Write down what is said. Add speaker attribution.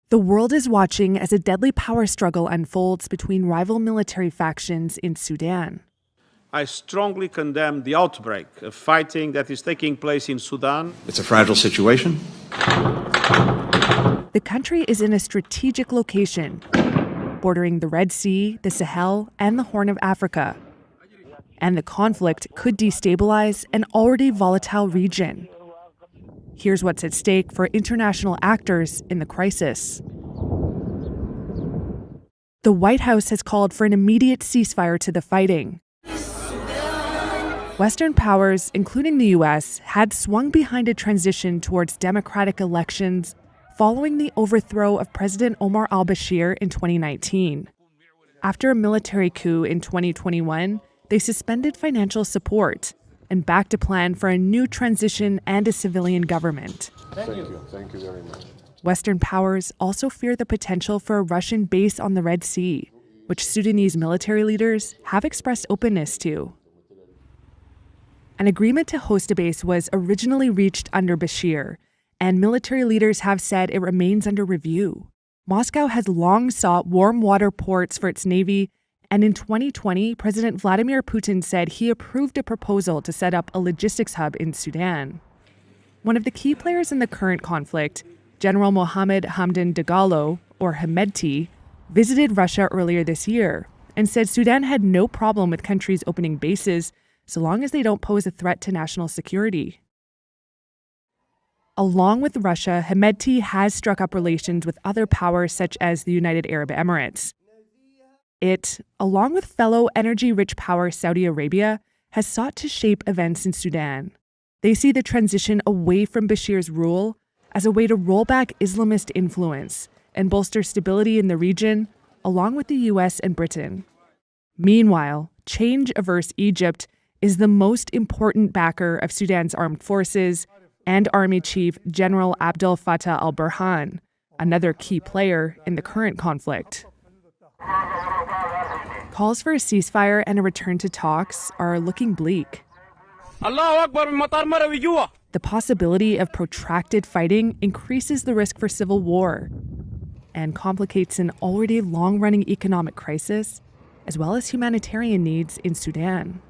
Speaker 1: The world is watching as a deadly power struggle unfolds between rival military factions in Sudan.
Speaker 2: I strongly condemn the outbreak of fighting that is taking place in Sudan.
Speaker 3: It's a fragile situation.
Speaker 1: The country is in a strategic location, bordering the Red Sea, the Sahel, and the Horn of Africa. And the conflict could destabilize an already volatile region. Here's what's at stake for international actors in the crisis. The White House has called for an immediate ceasefire to the fighting. Western powers, including the U.S., had swung behind a transition towards democratic elections following the overthrow of President Omar al-Bashir in 2019. After a military coup in 2021, they suspended financial support and backed a plan for a new transition and a civilian government.
Speaker 4: Thank you very much.
Speaker 1: Western powers also fear the potential for a Russian base on the Red Sea, which Sudanese military leaders have expressed openness to. An agreement to host a base was originally reached under Bashir, and military leaders have said it remains under review. Moscow has long sought warm water ports for its navy, and in 2020, President Vladimir Putin said he approved a proposal to set up a logistics hub in Sudan. One of the key players in the current conflict, General Mohammed Hamdan Dagalo, or Hemedti, visited Russia earlier this year and said Sudan had no problem with countries opening bases so long as they don't pose a threat to national security. Along with Russia, Hemedti has struck up relations with other powers such as the United Arab Emirates. It, along with fellow energy-rich power Saudi Arabia, has sought to shape events in Sudan. They see the transition away from Bashir's rule as a way to roll back Islamist influence and bolster stability in the region, along with the US and Britain. Meanwhile, change-averse Egypt is the most important backer of Sudan's armed forces and Army Chief General Abdel Fattah al-Burhan, another key player in the current conflict. Calls for a ceasefire and a return to talks are looking bleak. The possibility of protracted fighting increases the risk for civil war and complicates an already long-running economic crisis, as well as humanitarian needs in Sudan.